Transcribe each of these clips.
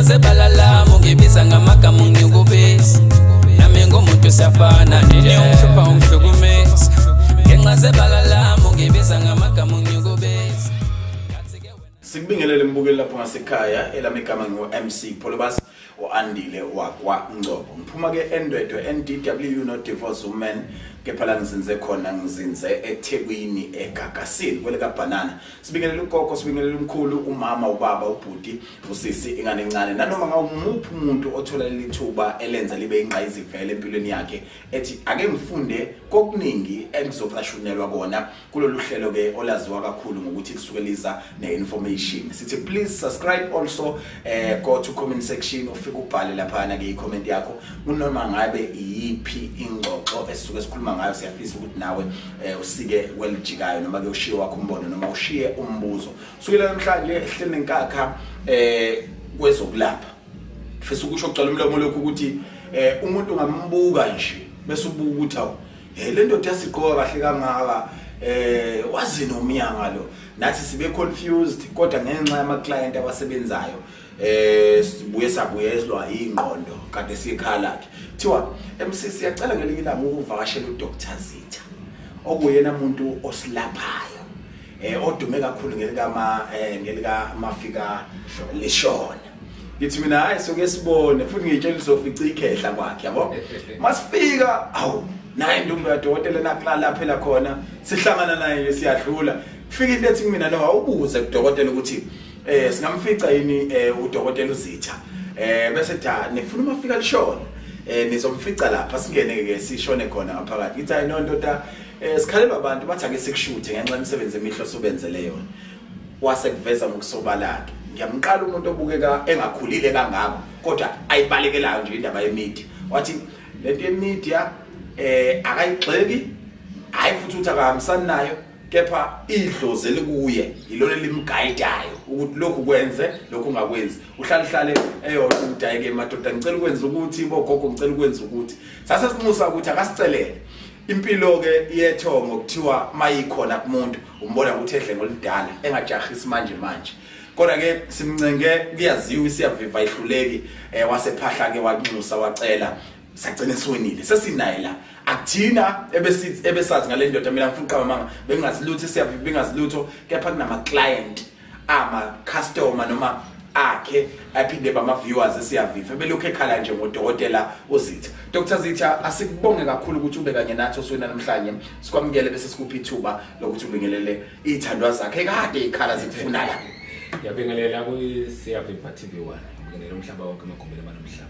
Ngenxazebalala mugibiza ngamagama unyukubisi nami ngomuntu siyafana nini umhlupha umhlukumezi Ngenxazebalala mugibiza ngamagama unyukubisi Sikubingelele mbukeli lapho ngasekhaya elami igama ngu-MC Polobas o-Andile wakwaNgcobo ngiphuma ke endwedwe NDW no divorce woman kepha la ngizinze khona ngizinze eThekwini eGagasini kwele kaBanana sibingelele ugogo sibingelele umkhulu umama ubaba ubhuti usisi ingane encane nanoma ngawumuphi umuntu othola lithuba elenza libe ingqayizivele empilweni yakhe ethi ake ngifunde kokuningi engizoqashunelwa kona kulolu hlelo ke olaziwa kakhulu ngokuthi kusukeliza neinformation sithi please subscribe also go to comment section ufike ubhale lapha ke i-comment yakho unoma ngabe iyiphi ingxoxo esisuke sikhuluma ngayo siyafisa ukuthi nawe usike kwelijikayo noma ke ushiye wakho umbono noma ushiye umbuzo sukela namhlanje ehleleni nkakha kwezokulapha fisa ukusho ucala umlomo lokho ukuthi umuntu ngambuka nje bese ubuka ukuthi awu le ndoda yasiqoka kahle kangaka wazi nomyanga lo nathi sibe confused kodwa ngenxa yama client abasebenzayo sibuye sabuyezwa ingqondo kade sikhala ke thiwa MC siyacela ngelinye ilanga ukuvakashela uDR.ZITHA okuyena umuntu osilaphayo odume kakhulu ngelika mafika lishona ngithi mina hayi soke sibone futhi ngitshela izofica ikhehla kwakhe yabo masifika awu naye ntombi yaDokotela nakulala phela khona sihlangana naye siyadlula kufika into ethi mina no awubuze kuDokotela ukuthi singamfica yini uDokotela uZITHA bese tha nifuna mafika lishona nizomfica lapha singene ke sishone khona ngaphakathi ithi ayi nondoda sikhalelwa abantu bathi ake sikushuthe ngenxa yemisebenzi emihlo sobenzele yona wase kuveza ngokusobalaka ngiyamqala umuntu obukeka engakhulile kangako kodwa ayibalekelayo nje indaba yemedia wathi lento yemedia akayigxeki hayi futhi uthi akahambisani nayo kepha idlozi likuye yilona limguidayo ukuthi lokhu kwenze lokhu ungakwenzi uhlale eyodwa udayeke madoda ngicela ukwenza ukuthi bogogo ngicela ukwenza ukuthi sase simusa ukuthi akasicelele impilo ke yethongo kuthiwa mayikhona kumuntu umbona ukuthi ehle ngolidala engajahisi manje kodwa ke simncenge kuyaziwa isiyaviva ihluleki wasephahla ke wanxusa wacela sagcina siwinile sesinaye la akuthina ebesazi ngale ndoda mina ngifuna amanga bengazilutho siyaviva bengazilutho kepha kunama client ama customer noma akhe aphinde bama viewers esiyaviva belokho ekhala nje ngoDokotela uZITHA Dr.ZITHA asikubonge kakhulu ukuthi ube kanye nathi oswena namhlanje sikwamukele bese sikuphi ithuba lokuthi ubingelele izithandwa zakhe kade ikhala zikufuna la Ngiyabingelela kuSiyaviva TV1 ngibingelela umhlaba wonke emagumbini amanamhlanje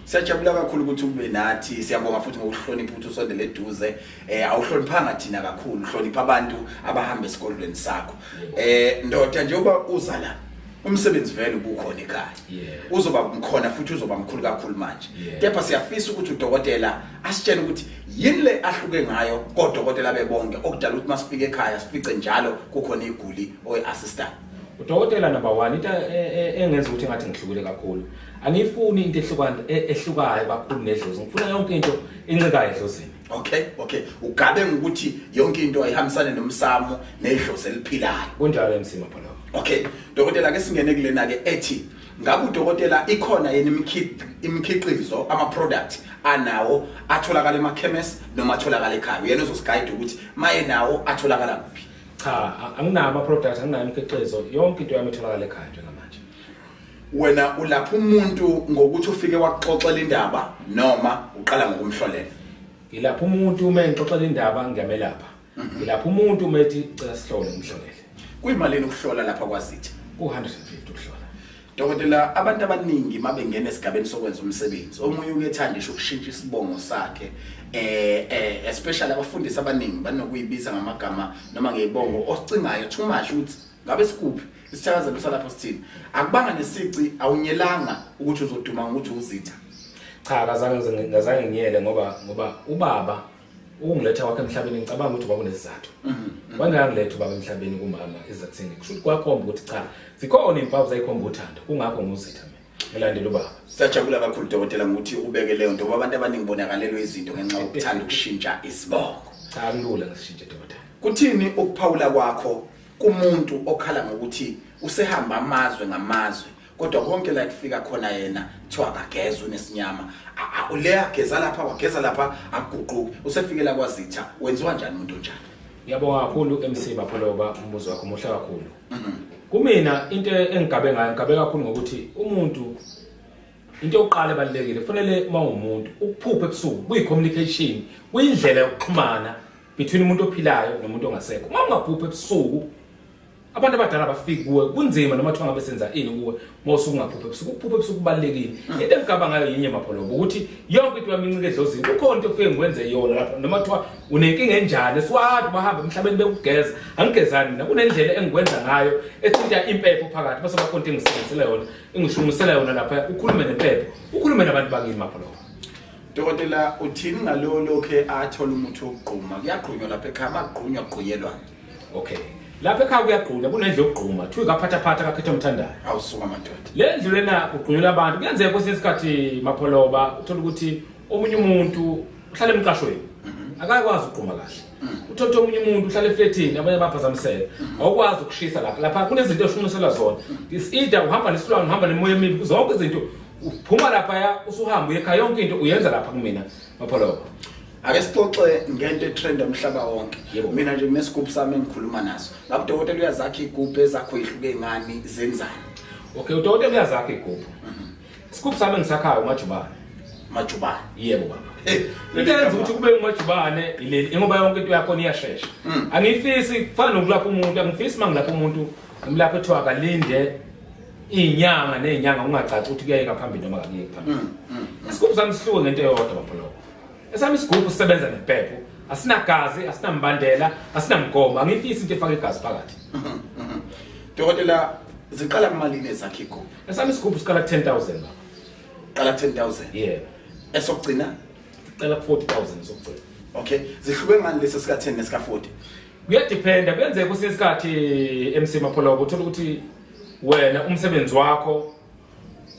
Siyajabula kakhulu ukuthi ube nathi siyabonga futhi ngokuhlonipha ukuthi usondele eduze awuhloniphanga thina kakhulu uhlonipha abantu abahamba esikolweni sakho ndoda njengoba uza la umsebenzi vele ubukhona ekhaya uzoba mkhona futhi uzoba mkhulu kakhulu manje kepha siyafisa ukuthi uDokotela asitshele ukuthi yini le ahluke ngayo koDokotela bebonke okudala ukuthi masifike ekhaya sifice njalo kukhona iguli oyiassistant uDokotela number 1 into engenza ukuthi ngathi ngihlukile kakhulu angifuni into ehlukayo kakhulu nedlozi ngifuna yonke into encikayo edlozini okay ugabe ngokuthi yonke into ayihambisane nomsamo nedlozi eliphilayo kunjalo emsima phela okay Dokotela ke singene kulena ke ethi ngabe uDokotela ikhona yena imikhiqizo ama product anawo atholakala emakhemisi noma atholakala ekhaya yena uzosiguide ukuthi maye nawo atholakala kuphi cha anginama products anginayo imikhiqizo yonke into yami etholakala ekhaya njengamanje wena ulapha umuntu ngokuthi ufike waxoxela indaba noma uqala ngokumhlolela ngilapha umuntu uma engixoxela indaba ngiyamelapha ngilapha umuntu uma ethi cela sihlole ngimhlolele kuyimalini ukuhlola lapha kwaZITHA ku150 ukuhlola Dokotela abantu abaningi mabengena esigabeni sokwenza umsebenzi omunye uyethandisha ukushintsha isibongo sakhe especially abafundisi abaningi banokuyibiza ngamagama noma ngebongo osicingayo too much ukuthi ngabe sikuphi isithakazelo salapho sithini akubanga nesici awunyelanga ukuthi uzoduma ngokuthi uZITHA cha ngazange ngiyele ngoba ubaba ungiletha wakhe emhlabeni ngicabanga ukuthi ubaba unesizathu wangangiletha ubaba emhlabeni kumama izakuthini kusho kwakhomba ukuthi cha zikhona impawu zayikhomba uthando kungakho nguZITHA mina ngilandela ubaba siyajabula kakhulu Dokotela ngokuthi ubeke leyo nto abantu abaningi bonakalelwe izinto ngenxa yokuthanda ukushintsha isibongo cha kulula ngishintshe Dokotela kuthini ukuphawula kwakho kumuntu okhala ngokuthi usehamba amazwe ngamazwe kodwa konke la kufika khona yena thiwa akageza unesinyama uleya geza lapha wageza lapha akuguquki usefikela kwaZitha wenziwa kanjani umuntu onjani Ngiyabonga kakhulu MC Mapholoba umbuzo wakho muhle kakhulu kumina into engigabe ngayo ngigabe kakhulu ngokuthi umuntu into yokuqala ebalekile kufanele mawumuntu ukuphupha ebusuku kuyi-communication kuyindlela yokuxhumana between umuntu ophilayo nomuntu ongasekho uma ungaphupha ebusuku abantu abadala bafiki kuwe kunzima noma thiwa ngabe senza ini kuwe mawusuku ungaphupha ebusuku ukuphupha ebusuku kubalekile into engigaba ngayo yinye Mapholoba ukuthi yonke into yami incike edlozini kukhona into ofike ngikwenze yona lapha noma thiwa unenkinga enjani siwathi bahamba emhlabeni bekugeza angigezani mina kunendlela engikwenza ngayo ethinta impepho phakathi base bakhona into engisebenzisela yona engishungisela yona lapha ukhulume nempepho ukhulume nabantu bakini Mapholoba Dokotela uthini ngalo lokhe athola umuthi wokugquma kuyagqunywa lapha ekhaya magqunywa gquyelwana okay lapha ekhaya kuyagqula kunendlela yokugquma thiwe kaphathaphatha kakhetha umthandayo awusuka madoda le ndlela lena ugqunyela abantu kuyenzeka kwesinye isikhathi Mapholoba uthola ukuthi omunye umuntu uhlala emqashweni akakwazi ukugquma kahle uthola omunye umuntu uhlala efletini abanye baphazamisela awukwazi ukushisa lapha kunezinto eshunqisela zona is either uhamba nesilwane uhamba nemoya emibi zonke izinto uphuma lapha usuhamba ekhaya yonke into uyenza lapha kumina Mapholoba ake sixoxe ngento etrend umhlaba wonke mina nje kunesigubhu sami engikhuluma naso lapho dokotela uyazakha igubhu ezakho ihluke ngani zenzani okay udokotela uyazakha igubhu isigubhu sami engisakhayo majubane yebo baba Lenza ukuthi kube ngumajubane ileli ngoba yonke into yakho iyashesha angifisi kufana nokulapha umuntu angifisi mangilapha umuntu ngimlapha ethiwa kalinde inyanga nezinyanga ungacaci ukuthi kuyayeka phambili noma akuyeki phambili isigubhu sami sihluke ngento eyodwa Mapholoba esami isigubhu sisebenza nempepho asinagazi asinambandela asinamgomo angifisi into efaka igazi phakathi dokotela ziqala kumalini ezakhe igubhu esami isigubhu siqala 10,000 baba qala 10,000 yeah esokugcina qala 40,000 sokugcina okay zihluke ngani lesi sika 10 nesika 40 kuyadependa kuyenzeka kwesinye isikhathi MC Mapholoba uthola ukuthi wena umsebenzi wakho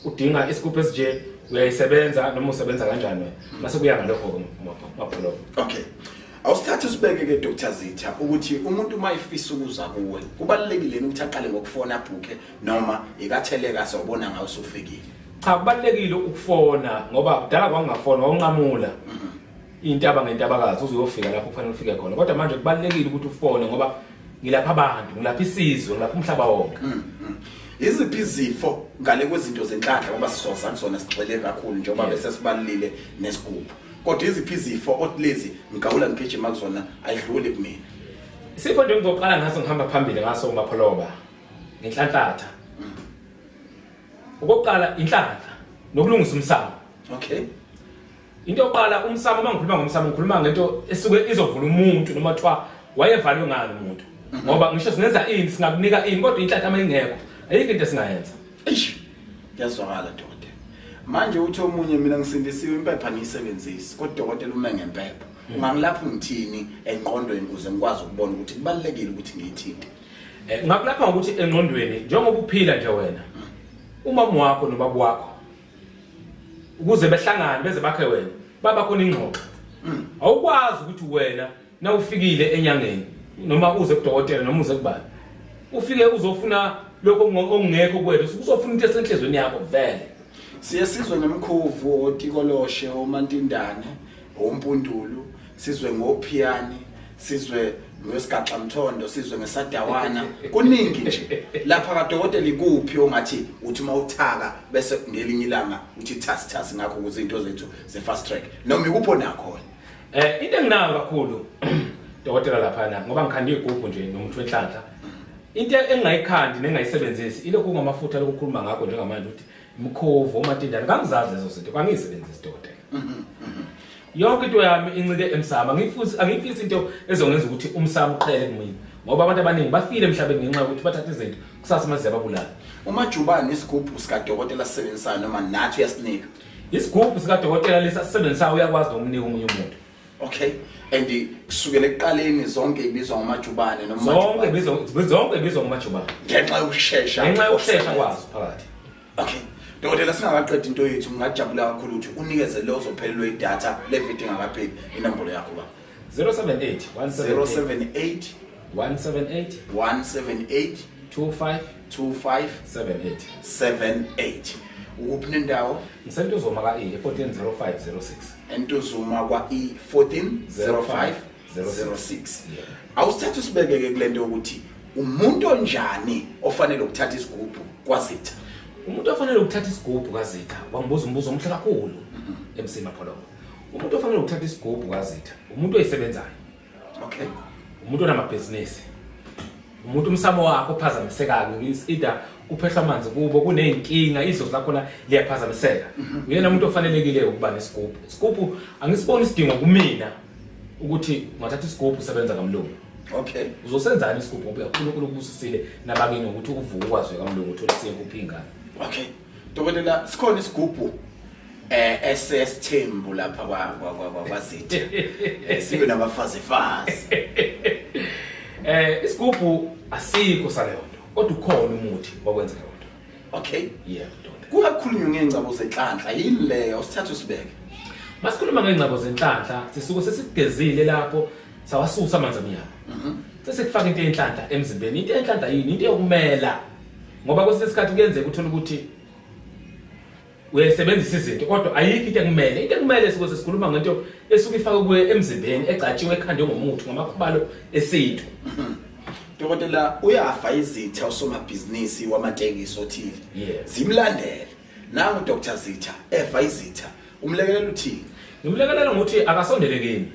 udinga isigubhu esije uyayisebenza noma usebenza kanjani wena mase kuya ngalokho Mapholoba okay awusithathe usibeke ke DR.ZITHA ukuthi umuntu mayifisa ukuza kuwe kubalekile ukuthi aqale ngokufona abhuke noma ikatheleka sawubona ngawo usufikile cha kubalekile ukufona ngoba kudala kwangafona wawunqamula intaba ngentabakazi uzuyofika lapho kufanele ufike khona kodwa manje kubalekile ukuthi ufone ngoba ngilapha abantu ngilapha isizwe ngilapha umhlaba wonke iziphi izifo ngale kwezinto zenhlanhla ngoba sisoza kusona sigxile kakhulu njengoba bese sibalile nesigubhu kodwa iziphi izifo otlezi ngigawula ngigijima kuzona ayidluli kumina isifo nje ngizoqala ngaso ngihamba phambili ngaso Mapholoba ngenhlanhlatha okokuqala inhlanhla nokulungisa umsamo okay into yokuqala umsamo mangikhuluma ngomsamo ngikhuluma ngento esuke izovula umuntu noma thiwa wayevalwe ngalo umuntu ngoba ngisho singenza ini singakunika ini kodwa inhlanhla mayingekho ayikho into esingayenza eish yazwakala dokotela manje uthi omunye mina ngisindisiwe impepha ngiyisebenzisi kodwa dokotela uma ngempepha ungangilapha ngithini enqondweni ukuze ngikwazi ukubona ukuthi kubalekile ukuthi ngiyithinte ngakulapha ukuthi enqondweni njengoba uphila nje wena umama wakho nobaba wakho ukuze behlangane beze bakhe wena baba khona ingxoxo awukwazi ukuthi wena na ufikile enyangeni noma uze kudokotela noma uze kubani ufike uzofuna lokho ongekho kwethu uzofuna into esenhlezweni yakho vele siyasizwe nemkhuvu otikoloshe omantindane ompundulu sizwe ngophiyani sizwe ngesigaxa mthondo sizwe ngesadawana kuningi nje lapha kadokotela ikuphi ongathi uthi mawuthaka bese ngelinye ilanga uthi thasi ngakho ukuze into zethu ze fast track noma ikupho nakho into enginayo kakhulu dokotela lapha ngoba ngikhande igubhu nje nomuntu wenhlanhla into engayikhandi nengayisebenzisi ilokhu ngamafutha lokukhuluma ngakho njengamanje uthi imkhovu omantindane kangizazi lezo zinto kangiyisebenzisi dokotela yonke into yami incike emsamo angifisi into ezongenza ukuthi umsamo uqhele kumina ngoba abantu abaningi bafile emhlabeni ngenxa yokuthi bathatha izinto kusasa maze yababulala umajubane isigubhu sika dokotela sisebenzayo noma nathi uyasinika isigubhu sika dokotela lesasisebenzayo uyakwazi nokumnika omunye umuntu okay and kusukela ekuqaleni zonke ibizwa ngomajubane noma zonke ibizwa ngomajubane ngenxa yokushesha kwazo phakathi okay dokotela singakaqedi into yethu ngajabula kakhulu ukuthi unikeze lo zophelelwe idatha le video ingakapheli inombolo yakho ba 078 178 178 178 25 2578 ukuphi nendawo ngisentuzuma ka E 140506 entuzuma kwa E 140506 awusithatha usibeke kulento ukuthi umuntu onjani ofanele ukuthatha isigubhu kwaZitha umuntu ofanele ukuthatha isigubhu kwaZitha wangibuza umbuzo omhle kakhulu MC Mapholo umuntu ofanele ukuthatha isigubhu kwaZitha umuntu oyisebenzayo okay umuntu onamabhizinisi umuntu umsamo wakhe ophazamiseka either kuphehla amanzi kubo kuneyinkinga idlozi lakhona liyaphazamiseka uyena umuntu ofanelekile ukuba nesigubhu isigubhu angisiboni isidingo kumina ukuthi ungathatha isigubhu usebenza kamlungu okay uzosenzani isigubhu uNkulunkulu kubusisile nabangini ukuthi uvuke ukwazi kamlungu uthola isinkuphi ingane okay dokotela sikhona isigubhu SSTembu lapha kwaZitha sibe nabafazi isigubhu asikho saleyonto kodwa ukhona umuthi wakwenza lonto okay yeah kuyakhulunywa ngencabo zenhlanhla yini leyo usithatha usibeke masikhuluma ngencabo zenhlanhla sisuke sesigezile lapho sawasusa amanzi amnyama sesikufaka into yenhlanhla emzimbeni into yenhlanhla yini into yokumela ngoba kwesinye isikhathi kuyenzeka uthola ukuthi uyasebenzisa izinto kodwa ayikho into ekumele sikuze sikhuluma ngento esuke ifaka kuwe emzimbeni ecatshiwe ekhande ngomuthi ngamakhubalo esintu dokotela uyafa iZitha usomabhizinisi wamatekisi othile zimlandele nangu Dr. Zitha efa iZitha umlekelela uthini ngimlekelela ngokuthi akasondele kimi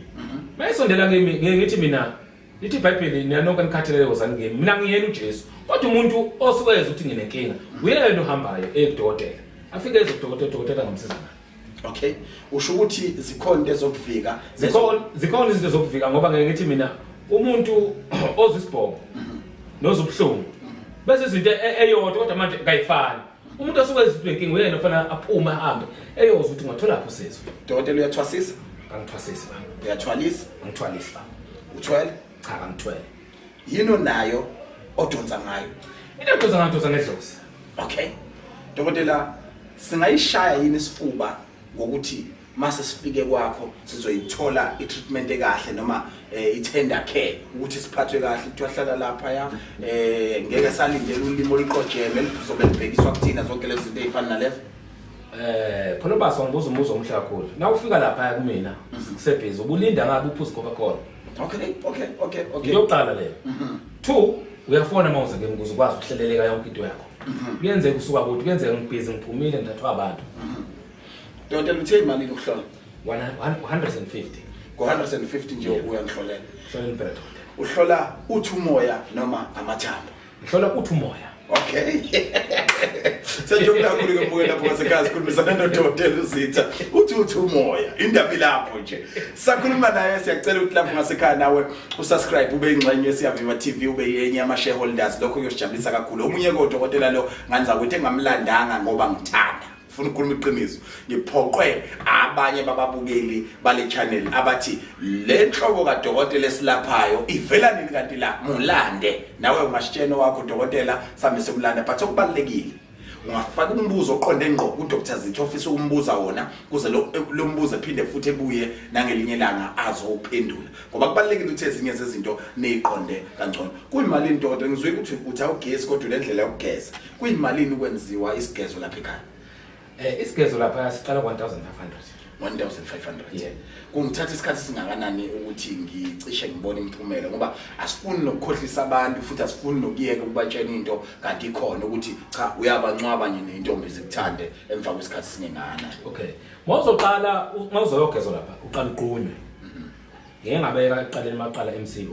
mayisondela kimi ngithi mina lithi iBhayibheli niyanonke nikhathelele kozani kimi mina ngiyena uJesu kodwa umuntu osukeza ukuthi nginenkinga uyena ohambayo ekudokotela afike ezokudokotela ngamsiza ngani okay usho ukuthi zikhona into ezokuvika zikhona izinto zokuvika ngoba ngithi mina umuntu ozisibhoko nozobuhlungu bese izinto eyodwa kodwa manje kayifani umuntu osuke ezibhenkingi uyena ofana aphuma ahambe eyozwa ukuthi ngathola lapho usizo dokotela uyathwasisa angithwasisi ba uyathwalisa angithwalisi ba uthwele cha angithwele yini nayo odonsa ngayo into odonsa ngedlozi okay dokotela singayishaya yini isifuba ngokuthi mase sifike kwakho sizoyithola itreatment ekahle noma itender care ukuthi siphathwe kahle kuhlala lapha ya ngeke salindele ulimo oluqojeme lizobe libhekiswa kuthina zonke lezi zinto ezifana nalezo phela basi ngibuza umbuzo omhle kakhulu na ufika lapha kumina kusebhizi ubulinda ngabe uphuze Coca-Cola okay yokuqala leyo 2 uyafona mawuze ke ukuze ukwazi ukuhleleleka yonke into yakho kuyenzeka usuka ukuthi kuyenzeka ngibhizi ngiphumile ngidathwa abantu dokotela uthe imali ukuhlola 150 ngo150 nje uyangihlolela hlola impela uhlola uthi umoya noma amathambo hlola uthi umoya okay sejobula kakhulu ke mbukela lapho ngasekhaya sikhulumisana noDokotela uZitha uthi umoya indaba ilapho nje sakhuluma naye siyacela ukuthi lapho ngasekhaya nawe usubscribe ube ingxenye yesiyaviva TV ube yenye ama shareholders lokho kuyosijabulisa kakhulu omunye kodokotela lo nganza ukuthi engamlandanga ngoba ngithanda ufuna ukukhuluma iqiniso ngiphoqwe abanye bababukeli bale channel abathi le nhlobo kaDokotela esilaphayo ivela nini kanti la mulande nawe ungashitshena wakho Dokotela samise kulanda but okubalekile ungafaka umbuzo oqonde ngqo kuDr. Zitha ofisa ukumbuza wona kuze lo mbuzo ephinde futhi ebuye nangelinye langa azophendula ngoba kubalekile ukuthi ezinye zezinto neyiqonde kangcono kuyimalini Dokotela ngizwe ukuthi uthi awugesi kodwa le ndlela yokugeza kuyimalini ukwenziwa isigezo lapha ekhaya isigezo lapha siqala 1500 yeah kungithatha isikhathi singakanani ukuthi ngicishe ngibone imphumela ngoba asifuni nokukhohlisa abantu futhi asifuni nokuyeka ukubatshena into kanti ikhona ukuthi cha uyabancwaba nje nentombi zikuthande emva kwesikhathi singengana okay mawuzoqala mawuzoyogeza lapha uqala uqunywe ngeke ngabeka ekuqaleni maqala MC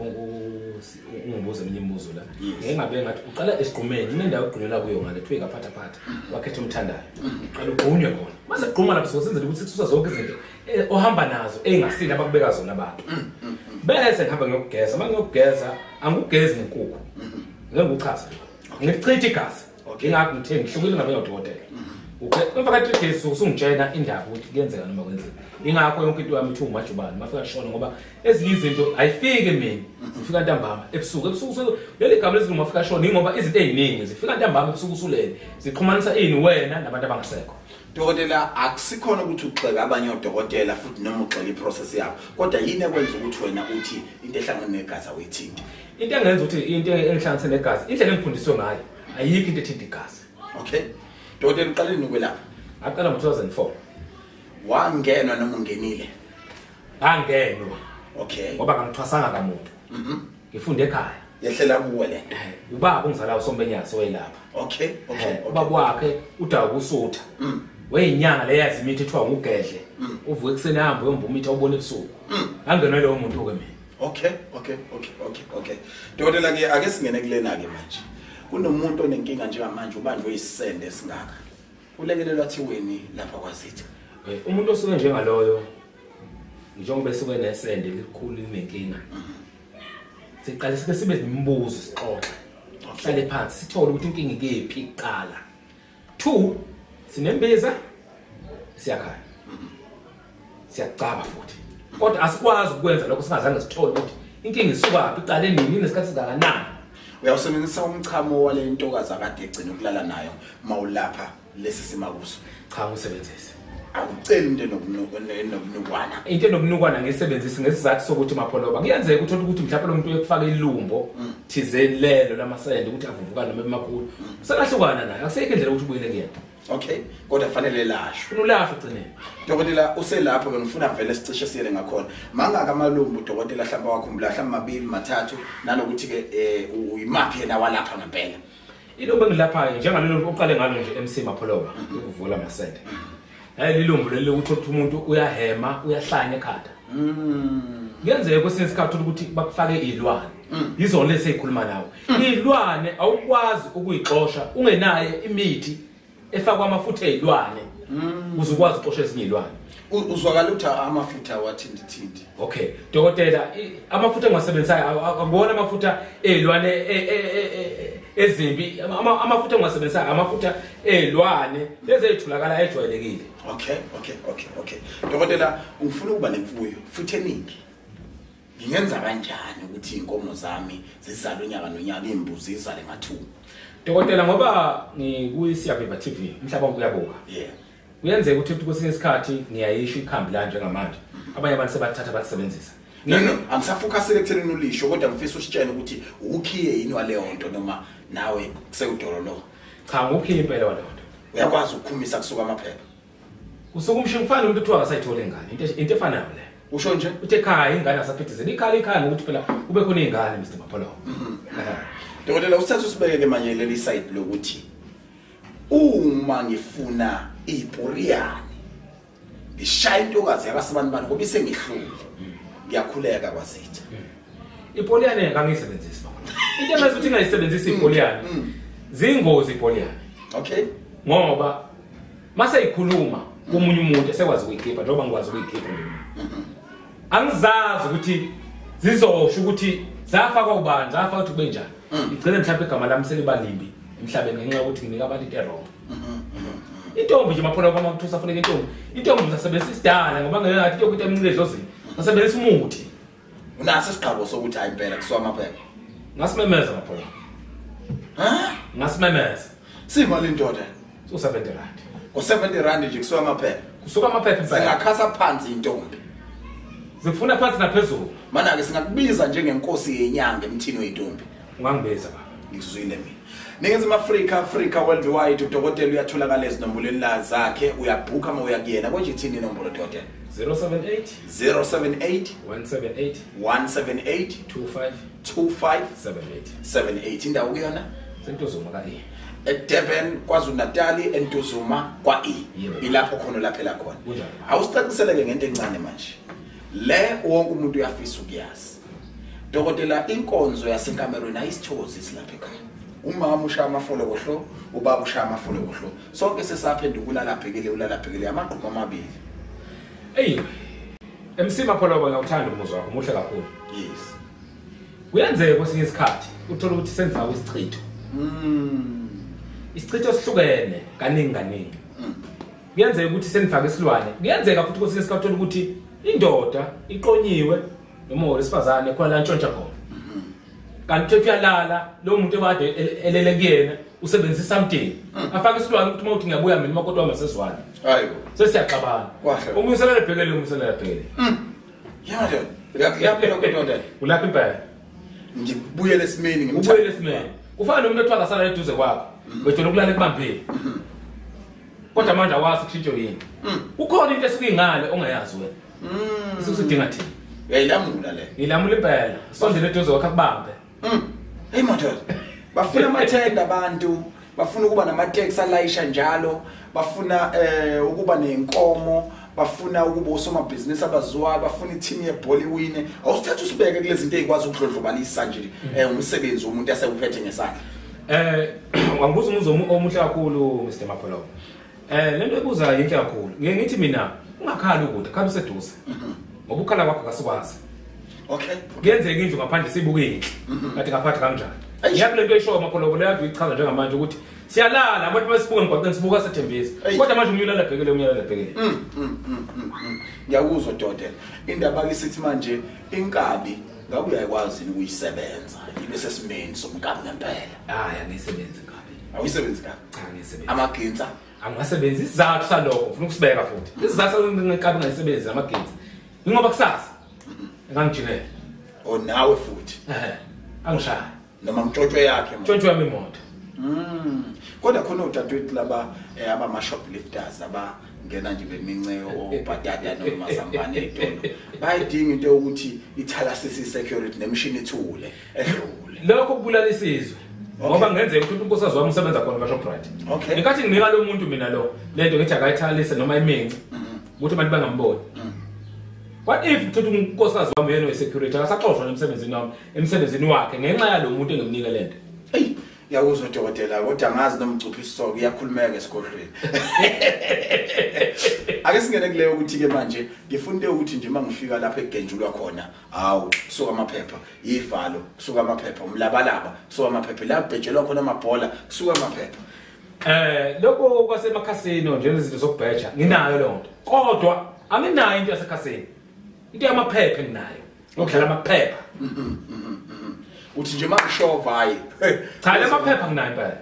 ungibuze eminye imibuzo la ngeke ngabe ngathi uqala esigqumeni inendawo egqunela kuyo ngale thuye ngaphatha wakhetha umthandayo uqala uqunywe khona mase gquma lapho sosenzele ukuthi sithusa zonke izinto ohamba nazo engasile abakubeka zona abantu bese ngihamba ngiyokugeza mangiyokugeza angugezi ngenkukhu ngeke nguchaza ngichitha igazi ngingakho ngithe ngihlukile ngabe ngodokotela emva ka3 days usungitshena indaba ukuthi kuyenzeka noma kwenzeka ingakho yonke into yami ithi umajubani mafika shona ngoba ezinye izinto ayifike mina zifika ntambama ebusuku leli gama lezilungu mafika shona ngoba izinto eziningi zifika ntambama ebusuku usulele zixhumanisa ini wena nabantu abangasekho Dokotela akusikhona ukuthi uxeka abanye odokotela futhi noma uxeka iprocess yabo kodwa yini ekwenza ukuthi wena uthi into ehlangene negazi awuyithinti into engenza ukuthi into engihlanganise negazi indlela engifundiswe ngayo ayikho into ethinta igazi. Okay. Dokotela uqaleni ukwelapha. Aqala ngo-2004. Wangenwa noma ungenile? Angenwa. Okay. Ngoba ngangithwasanga kamuntu. Ngifunde ekhaya. Yehlela kuwe le. Ubaba ungizala usombenyasi wayelapha. Okay. Ubaba wakhe udawu usutha. Weyinyanga leyazi imithi ethiwa ngugedle. Uvuke ekseni ahambe uyomba imithi awubona ebusuku. Angenwe lowo muntu ke mina. Okay. Dokotela ke ake singene kulena ke manje. Kunomuntu onenkinga njengamanje ubanjwe isisende esingaka. Ulekelelwa thiweni lapha kwaZitha. Umuntu osuke njengaloyo njengoba esuke nesende likhulu linenkinga. Siqale sike sibe nemibuzo sixoxe. Hlale phansi sithole ukuthi inkinga ikephi iqala. 2 sinembiza siyakhaya. Siyacaba futhi. Kodwa asikwazi ukwenza lokho singazange sithole ukuthi inkinga isuka phi iqale nini nesikhathi singakanani. Uyawusebenzisa umchamo wale ntokazi akade egcina ukulala nayo mawulapha lesi simakuso. Cha usebenzise. Awucela into enobunukwana. Into enobunukwana ngisebenzisa ngesizathu sokuthi mapholoba kuyenzeka ukuthi mhlawumbe lo muntu uyekufaka ilumbo thizeni lelo lamasende ukuthi avuvuka noma emakhulu. Uselahlukana naye akusekho indlela ukuthi ubuyele kuyena. Okay, kodwa fanele lashwe. Unulashwe ugcineni. Dokotela uselapho ngifuna vele sicishe siyele ngakhona. Mangaka amalumbu dokotela hlamba wakhumbula hlamba 2 3 nanokuthi ke uyimaphi yena walapha ngempela. Ilumbu engilaphayo njengalelo oqale ngalo nje MC mapholoba ukuvula amasende. Lilumbu lelo ukuthi umuntu uyahema uyahlanya ekhanda. Kuyenzeka kwesinye isikhathi ukuthi bakufake izilwane. Yizona leseyikhuluma nawe. Izilwane awukwazi ukuyixosha ungenaye imithi efakwa amafutha ezilwane. Uzukwazi uxosha ezinye izilwane. Uzwakala ukuthi amafutha wathindi. Okay, dokotela amafutha engiwasebenzisayo akubona amafutha ezilwane ezimbi amafutha engiwasebenzisayo amafutha ezilwane lezi ezitholakala ejwayelekile. Okay. Dokotela ungifuna ukuba nemfuyo futhi eningi. Ngingenza kanjani ukuthi inkomo zami zizale unyaka nonyaka imbuzi izale nga2? Dokotela ngoba ngikuyisiyaviva TV umhlaba wonke uyabuka. Yeah. Kuyenzeka ukuthi kwesinye isikhathi ngiyayisho ikhambi la njengamanje. Abanye abantu sebathatha bakusebenzisa. Angisafocusele ekutheleni ulisho kodwa ngifisa usitshene ukuthi ukhiye yini waleyo nto noma nawe kusewudololo. Cha ngukhiye impela waleyo nto. Uyakwazi ukukhumisa kusuka amaphepha. Kusuka umshinga kufanele umuntu ethiwa akasayithole ingane into efanayo le. Usho nje uthi ekhaya ingane asaphithizela ikhaya ngokuthi phela kube khona izingane Mr. Mapholo. Dokotela usithatha usibeke manje leli side lokuthi uma ngifuna iPoriani ngishaya intokazi yakasebantu bani ngoba isengihlule ngiyakhuleka kwaZitha. iPoriani kangisebenzisi baba. Into engathi uthi ngayisebenzisa iPoriani zingozi iPoriani. Okay. Ngoba mase ikhuluma komunye umuntu esekwazi ukuyikhipha njengoba ngikwazi ukuyikhipha angizazi ukuthi zizosho ukuthi zafa kwabani zafa ukuthi kube njani. Igcine mhlawumbe igama lami selibalimbi emhlabeni ngenxa ukuthi nginika abantu into error. Intombi nje mapholo kwama ukuthi usafuneka intombi uzasebenzisa isidala ngoba ngeke ngathi into emncedlozini usebenzisa umuthi. Unaso isiqhabo sokuthi hayi impela kusuka amaphepha. Ngasimemeza mapholo. Ngasimemeza. Simali indoda. U70 rand. Ko70 rand nje kusuka amaphepha. Kusuka amaphepha impela. Singakhasa phansi intombi. Zifuna phansi naphezulu. Mana ke singakubiza njengenkosi yenyanga emthini weintombi. Ungangibiza baba. Ngizwile mina. Ningizimu Africa worldwide udokotela uyatholakala ezinombolweni la zakhe uyabhuka uma uyakuyena konje ithini inombolo dokotela 078 178 178 25 78 indawo kuyona sentuzuma ka eDurban KwaZulu-Natal entuzuma kwa ilapho khona laphela khona awusicaciseleke ngento encane manje le wonke umuntu uyafisa ukuyazi dokotela inkonzo yasenkamerweni ayisithozi silapha ekhaya umama ushaya amafolo kohlo ubaba ushaya amafolo kohlo sonke sesaphenduka ulalaphekele amaqhubu amabili MC Mapholo ngiyawuthanda umuzwa wakho muhle kakhulu. Yes. Kuyenzeka kwesinye isikhathi uthola ukuthi senifaka isichitho. Isichitho sihlukene kaningi. Kuyenzeka ukuthi senifaka isilwane. Kuyenzeka futhi kwesinye isikhathi uthola ukuthi indoda iqonyiwe noma owesifazane khona la ntshontsha khona. Kanti uyalala lo muntu ebade elele kuyena usebenzisa something. Afaka isilwane ukuthi mawuthi ngiyabuya mina makodwa amasezwane. Hayibo. Sesiyaxabana. Umuselela ebhekele. Yaphela kodwa. Ulapha impela. Ngibuyele esimeni Ubuyele esimeni. ufana nomuntu othwala sala eduze kwakho wethu lokulala kubambile kodwa manje awazi kushintsho yini ukhona into esikuyingale ongayazi wena isisidinga thina uyayilamula le ilamula impela sondele eduze kwakho akubambe hey madoda bafuna amathenda abantu bafuna ukuba nama-taxi alayisha njalo bafuna ukuba nenkomo bafuna ukuba usomabhizinisi abaziwayo bafuna i-team yebhola iwine awusithatha usibeke kulezi zinto ey'kwazi ukudlondlobalisa nje umsebenzi womuntu asewuphethe ngesandla wangibuza umuzo omuhle kakhulu Mr. Mapolo lento ebuza yinhle kakhulu ngithi mina ungakhali ukuthi khali useduze ngoba ukhala kwakho kasikwazi okay kuyenzeka indlu ngaphandle sibuke inhle kade ngaphatha kanjani yakule nto eshoyo Mapolo le yakho ichaza njengamanje ukuthi siyalala abantu basibuka emgwaqeni sibuka sethembisa kodwa manje umyulala bhekele umyulala bhekele ngiyakuzwa dodela indaba ke sithi manje inkabi ngabe uyakwazi ukuyisebenza ibe sesimeni somkabi ngempela haya ngisebenza inkabi awuyisebenzi kabi cha ngisebenza amaginza angasebenzi isizathu salokho ufuna ukusibeka futhi isizathu ngenkabi ngayisebenza amaginza ngoba kusasa ngangijinela nawe futhi angishaya noma mtshotshwe yakhe mtshotshwe yami imoto kodwa khona udadewethu laba ama-shoplifters abangena nje beminceo obhatata noma mazambane edolo bayidinga into yokuthi ithalasisi security nemishini ithule edlule lokho kubulala isizwe ngoba ngenzeka ukuthi unkosikazi wami usebenza khona ka-Shoprite ngenkathi nginika lo muntu mina lo lento ngithi akayithalise noma iminci ukuthi abantu bangamboni what if ukuthi unkosikazi wami yena we-security akasaxoshwa emsebenzini wakhe ngenxa yalo muntu engimnika lento Yawuzwa dokotela kodwa ngazi nomcuphiso iyakhulumeka esigodlweni ake singene kuleyo ukuthi ke manje ngifunde ukuthi nje mangifika lapha egenjulwa khona hawu kusuka amaphepha ivalo kusuka amaphepha umlabalaba kusuka amaphepha la bhejelwa khona amabhola kusuka amaphepha lokho kwasemakhasino nje izinto zokubheja nginayo lonto kodwa anginayo into yasekhasini into yamaphepha nginayo ukudlala amaphepha uthi nje mangishova hayi cha lamaphepha nginayo impela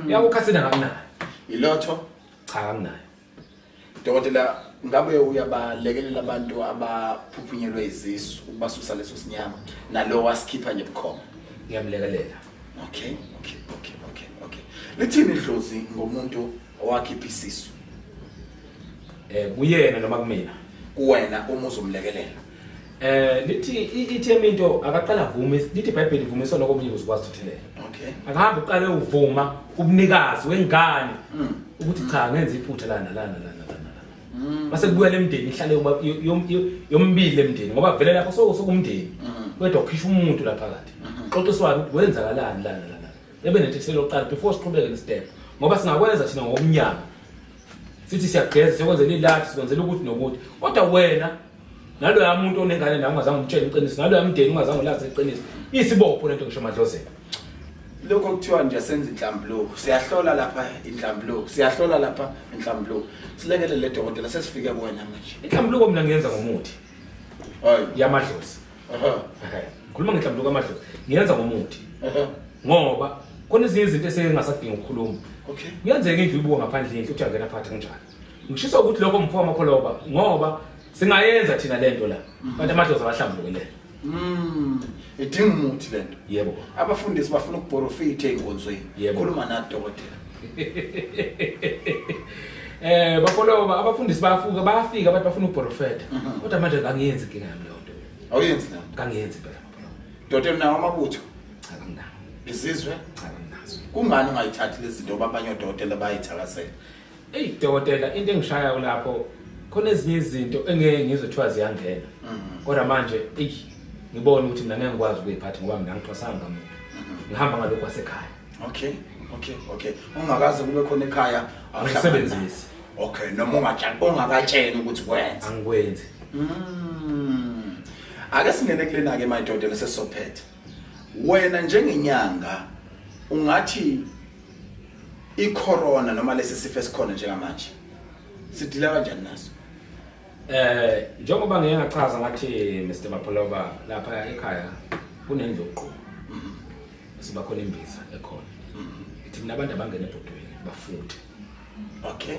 yakukhasina ngakinayo ilotho cha nginayo dokotela ngabe uyabalekelela abantu abaphuphunyelwe izisu ukubasusa leso sinyama nalo wasikhipha nje bukhoma ngiyamlekelela okay lithini idlozi ngomuntu owakhipha isisu kuyena noma kumina kuwena uma uzomlekelela lithi itheme into akaqala vume lithi iBhayibheli ivumisa lokho umnikazi ukwazi ukuthelela okay akahambe uqale uvuma ubunikazi wengane ukuthi cha ngenza iphutha lana base kubuya lemndeni ihlale yombili lemndeni ngoba vele lapho sokumndeni kodwa ukhisha umuntu lapha kade xoxiswana ukuthi wenzakalani lana ebe nethethelo lokuqala before siqhubeke nestep ngoba singakwenza thina ngokumnyama sithi siyageza sikwenzela ilathi sikwenzela ukuthi nokuthi kodwa wena nalo yamuntu onengane nawe ungazange umtshele iqiniso nalo yamndeni ungazange ulazi iqiniso isibopho lento ngisho madlozela lokho kuthiwa nje senza inhlambulo siyahlola lapha inhlambulo siyahlola lapha inhlambulo silekele le dokotela sesifike kuwena manje inhlambulo mina ngiyenza ngomuthi hayi yamadlozi ngikhuluma ngenhlambulo kamadlozi ngiyenza ngomuthi ngoba khona izinto esengasadinga ukukhuluma okay kuyenzeka indlu ibuka ngaphandle indlu uthi angena phakathi kanjani ngishisa ukuthi lokho mfowethu amapholoba ngoba singayenza thina lento la kanti amadlozi abahlambulukile idinga umuthi lento yebo abafundisi bafuna ukuprofita einkonzweni khuluma na dokotela bapholoba abafundisi bayafika abantu bafuna ukuprofeta kodwa manje kangiyenzi inkinga yami leyo nto awuyenzi na kangiyenzi phela bapholoba dokotela nawo amabutho cha nginawo izizwe cha nginazo kungani ungayithathi lezi zinto abanye odokotela bayithakasela dokotela into engishayayo lapho khona ezinye izinto engeke ngizothiwa ziyangena kodwa manje ngibona ukuthi mina ngeke ngikwazi ukuyiphatha ngoba mina ngithwasanga ngamuntu ngihamba ngalokho kwasekhaya okay ungakaze kube khona ekhaya awusebenzisi okay noma ungakatsheni ukuthi kwenza angikwenzi ake singene kulena ke mayidodela sesophethe wena njengenyanga ungathi icorona noma lesi sifo esikhona njengamanje sidila kanjani naso njengoba ngeke ngachaza ngathi Mr. Mapoloba lapha ekhaya kunendlu yoqhuba siba khona imbiza ekhona ithi mina abantu abangena ebhodweni bafuthe okay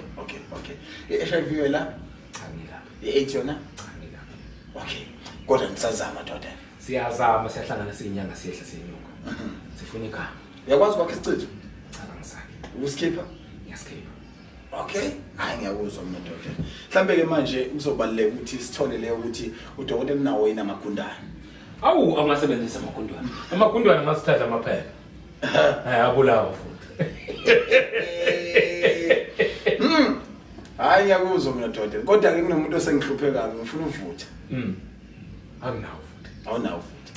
i-HIV yela cha ngilapha i-AIDS yona cha ngilapha okay kodwa nisazama doda siyazama siyahlangana siyinyanga siyehla siyenyuka sifuna ikhaya Uyakwazi kwakhe isicitho? Cha ngisake. Ukuskipha? Ngiyaskipha. Okay, hayi ngiyakuzwa mina dokotela. Mhlambe ke manje kuzobaleka ukuthi sithole leyo ukuthi udokotela nawo yini amagundane. Awu angasebenzisa amagundwane. Amagundwane ngasithatha amaphepha. Abulawa futhi. Hayi ngiyakuzwa mina dokotela. Kodwa ke kunomuntu osengihluphekayo ngifuna uvutha. Akunawo futhi. Awunawo futhi.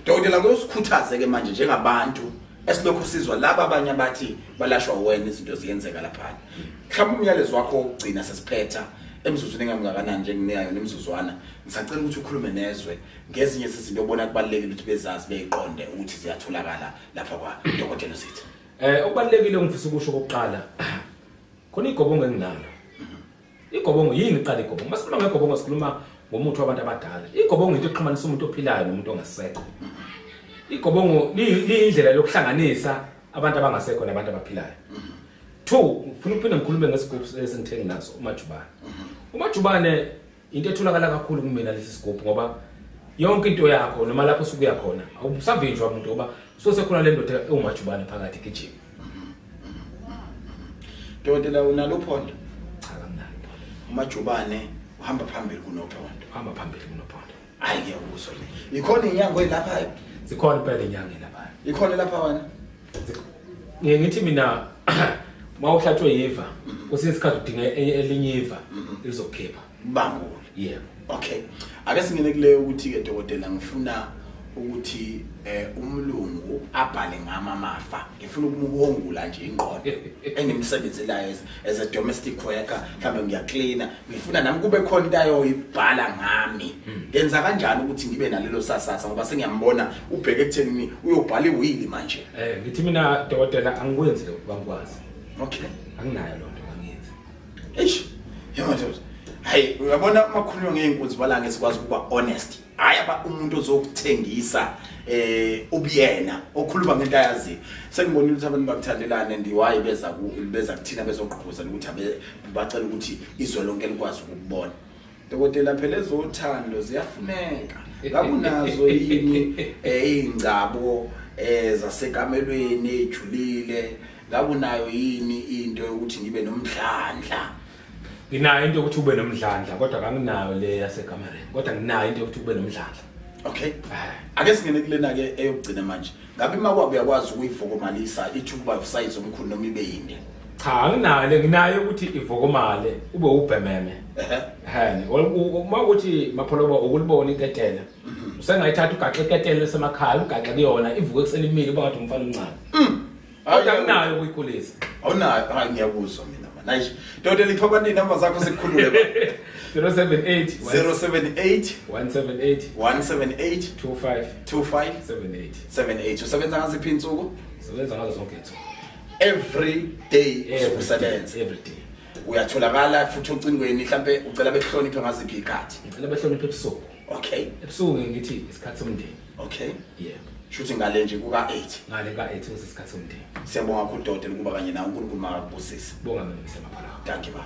Dokotela kuyosikhuthaze ke manje njengabantu esilokho sizwa laba abanye abathi balashwa wena izinto ziyenzeka lapha. Mhlawumbe umyalezo wakho ugcina sesiphetha emzuzweni engamngakanani njengeniyayo nemizuzwana. Ngisacela ukuthi ukhulume nezwe ngezinye izinto obona kubalekile ukuthi bezazi beyiqonde ukuthi ziyatholakala lapha kwa dokotela ZITHA. Okubalekile ngifisa ukusho kokuqala. Khona igobongo enginalo. Igobongo yini iqala igobongo? Masikhuluma ngegobongo sikhuluma ngomuntu wabantu abadala. Igobongo into exhumanisa umuntu ophilayo nomuntu ongasekho. Igobongo liyindlela yokuhlanganisa abantu abangasekho nabantu abaphilayo. 2, ufuna ukuphinde ngikhulume ngesigubhu esengithengi naso umajubane. Umajubane into etholakala kakhulu kumina lesi sigubhu ngoba yonke into yakho noma lapho usukuya khona awusavinjwa umuntu ngoba sosekhona le ndoda ewumajubane phakathi ekitchen. Dokotela unalo phondo? Cha kamnandi. Umajubane uhamba phambili kunophondo. Uhamba phambili kunophondo. Hayi ngiyakuzwa le. Ikhona inyanga elapha? Zikhona phela inyanga lapha. Ikhona lapha wena? Ngithi mina mawuhlatshwe yiva kusisikhathi udinga elinye iva lizokhipha bangula. Yebo. Okay. Ake singene kuleyo ukuthi ke dokotela ngifuna ukuthi umlungu abhale ngamafa. Ngifuna ukumhongula nje ingqondo engimsebenzelayo as a domestic worker. Mhlawumbe ngiyacleana. Ngifuna nami kube khona into ayoyibhala ngami. Ngenza kanjani ukuthi ngibe nalelo sasasa ngoba sengiyambona ubheke ekutheni uyobhala iwili manje. Ngithi mina dokotela angikwenzi lokho bangikwazi. Okay. Anginayo lonto bangiyenzi. Eish. Yamadoda. Hayi uyabona makhulunywa ngeenkunzi balanga esikwazi ukuba honest. Hayi umuntu ozokuthengisa ubuyena okhuluma ngento ayazi. Sengibonile ukuthi abantu bakuthandelana ndiwayi beza kuthina bezoqhubuzana ukuthi bacela ukuthi izwe lonke likwazi ukubona. Dokotela phela ezothando ziyafuneka. Ngakunazo yini izingcabo zasekamelweni ejulile. Ngakunayo yini into yokuthi ngibe nomdlandla? Nginayo into yokuthi ube nomdlandla kodwa anginayo le yasekamereni. Kodwa nginayo into yokuthi ube nomdlandla. Okay. Ake singene kulena ke eyokugcina manje. Ngabe makwabo uyakwazi ukuyivokomalisa ithuba size omkhulu noma ibe yinde? Cha nginayo ukuthi ivokomale ube ubhememe. Uma ukuthi mapholobo ukulibona inketela. Usengayithatha ugaxe inketela semakhaya ugaxe kuyona ivuke kuselimile uba ngathi umfana omncane. Awunayo ukuyikhulisa. Awunayo, hayi ngiyakuzwa mina manje. Nice. Dokotela iphakwane inamba zakho sikukhulule ba. 078 178 25 78. Usebenza ngaziphi insuku? Sebenza ngazo zonke insuku. Every day usebenza. Every day. Uyatholakala futhi ucingweni mhlambe ucela behloniphe ngaziphi ikhathi. Ngicela behloniphe ebusuku. Okay. Ebusuku ngithi isikhathi somndeni. Okay. Yeah. Shuthi ngale nje kuka 8. Ngale ka 8 ngesikhathi somndeni. Siyabonga kakhulu dokotela kuba kanye nawe uNkulunkulu makubusise. Bonga mina msemaphela. Thank you baba.